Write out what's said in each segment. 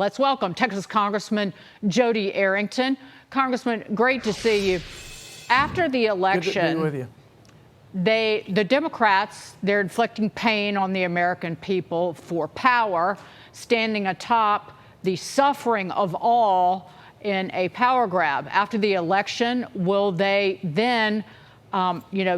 Let's welcome Texas Congressman Jody Arrington. Congressman, great to see you. After the election, good to be with you. The Democrats, they're inflicting pain on the American people for power, standing atop the suffering of all in a power grab. After the election, will they then,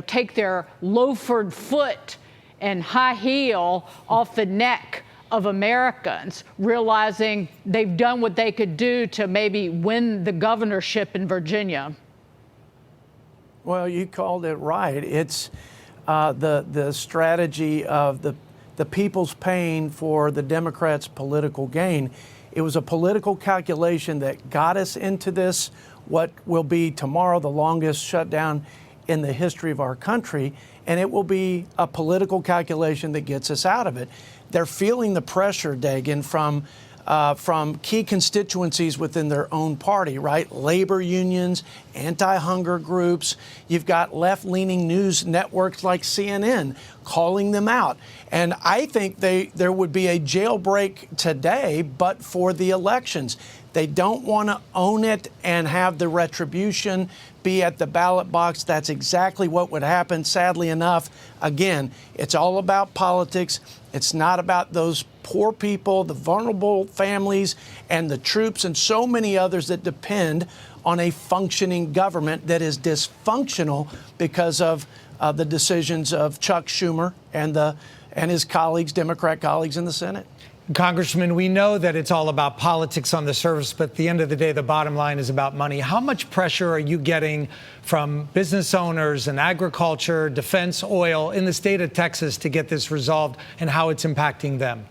take their loafered foot and high heel off the neck of Americans, realizing they've done what they could do to maybe win the governorship in Virginia? Well, you called it right. It's the strategy of the people's pain for the Democrats' political gain. It was a political calculation that got us into this, what will be tomorrow the longest shutdown in the history of our country, and it will be a political calculation that gets us out of it. They're feeling the pressure, Dagan, from key constituencies within their own party, right? Labor unions, anti-hunger groups. You've got left-leaning news networks like CNN calling them out. And I think there would be a jailbreak today, but for the elections. They don't want to own it and have the retribution be at the ballot box. That's exactly what would happen. Sadly enough, again, it's all about politics. It's not about those poor people, the vulnerable families, and the troops, and so many others that depend on a functioning government that is dysfunctional because of the decisions of Chuck Schumer and his colleagues, Democrat colleagues in the Senate. Congressman, we know that it's all about politics on the surface, but at the end of the day, the bottom line is about money. How much pressure are you getting from business owners and agriculture, defense, oil in the state of Texas to get this resolved, and how it's impacting them?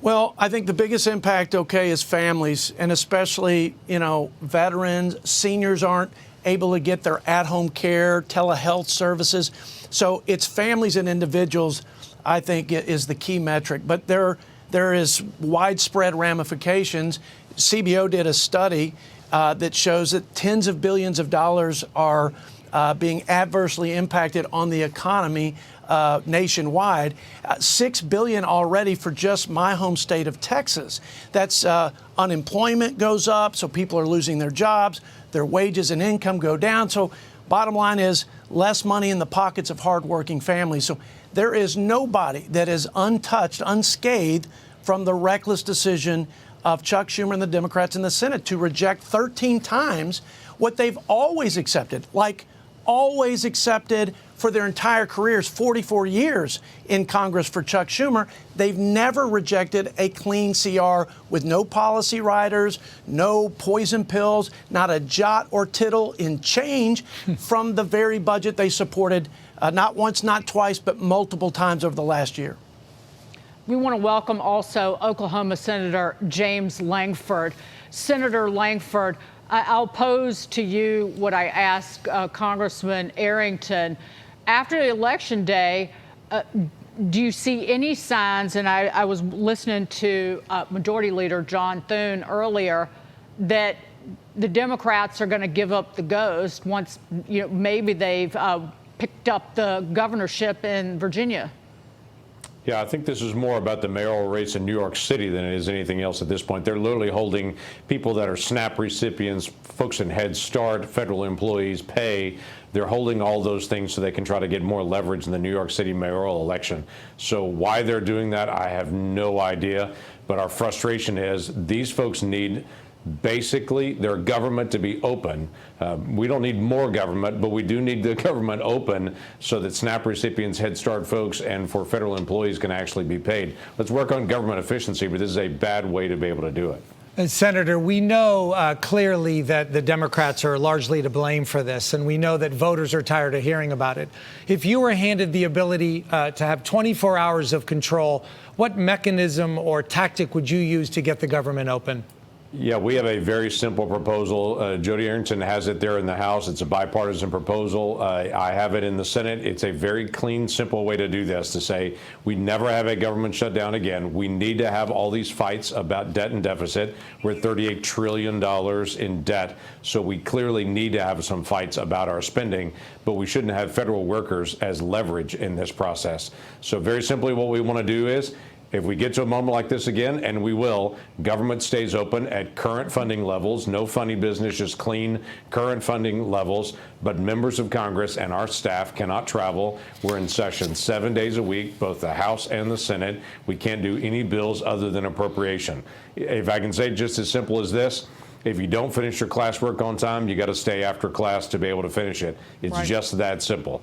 Well, I think the biggest impact, is families, and especially, veterans. Seniors aren't able to get their at-home care, telehealth services. So it's families and individuals, I think, is the key metric. But there is widespread ramifications. CBO did a study that shows that tens of billions of dollars are being adversely impacted on the economy nationwide. $6 billion already for just my home state of Texas. That's unemployment goes up, so people are losing their jobs, their wages and income go down. So bottom line is less money in the pockets of hardworking families. So there is nobody that is untouched, unscathed from the reckless decision of Chuck Schumer and the Democrats in the Senate to reject 13 times what they've always accepted, for their entire careers, 44 years in Congress for Chuck Schumer. They've never rejected a clean CR with no policy riders, no poison pills, not a jot or tittle in change from the very budget they supported not once, not twice, but multiple times over the last year. We want to welcome also Oklahoma Senator James Lankford. Senator Lankford, I'll pose to you what I asked Congressman Arrington. After the election day, do you see any signs, and I was listening to Majority Leader John Thune earlier, that the Democrats are going to give up the ghost once maybe they've picked up the governorship in Virginia? Yeah, I think this is more about the mayoral race in New York City than it is anything else at this point. They're literally holding people that are SNAP recipients, folks in Head Start, federal employees, pay. They're holding all those things so they can try to get more leverage in the New York City mayoral election. So why they're doing that, I have no idea. But our frustration is these folks need basically their government to be open. We don't need more government, but we do need the government open so that SNAP recipients, Head Start folks, and for federal employees can actually be paid. Let's work on government efficiency, but this is a bad way to be able to do it. Senator, we know clearly that the Democrats are largely to blame for this, and we know that voters are tired of hearing about it. If you were handed the ability to have 24 hours of control, what mechanism or tactic would you use to get the government open? Yeah, we have a very simple proposal. Jody Arrington has it there in the House. It's a bipartisan proposal. I have it in the Senate. It's a very clean, simple way to do this, to say we never have a government shutdown again. We need to have all these fights about debt and deficit. We're at $38 trillion in debt, so we clearly need to have some fights about our spending, but we shouldn't have federal workers as leverage in this process. So very simply, what we want to do is If we get to a moment like this again, and we will, government stays open at current funding levels, no funny business, just clean current funding levels, but members of Congress and our staff cannot travel. We're in session 7 days a week, both the House and the Senate. We can't do any bills other than appropriation. If I can say just as simple as this, if you don't finish your classwork on time, you got to stay after class to be able to finish it. It's Right. just that simple.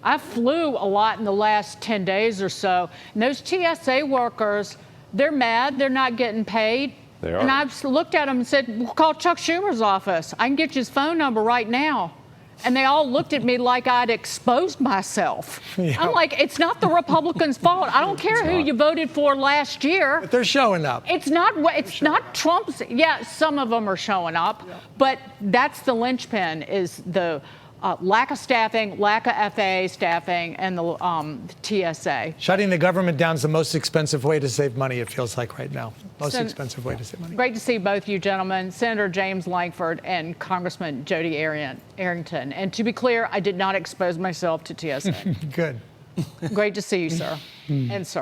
I flew a lot in the last 10 days or so, and those TSA workers, they're mad, they're not getting paid. They are. And I've looked at them and said, well, call Chuck Schumer's office. I can get you his phone number right now. And they all looked at me like I'd exposed myself. Yeah. I'm like, it's not the Republicans' fault. I don't care who you voted for last year. But they're showing up. It's not Trump's. Yeah, some of them are showing up, but that's the linchpin is the lack of staffing, lack of FAA staffing, and the TSA. Shutting the government down is the most expensive way to save money, it feels like right now. Most expensive way to save money. Great to see both you gentlemen, Senator James Lankford and Congressman Jody Arrington. And to be clear, I did not expose myself to TSA. Good. Great to see you, sir, and sir.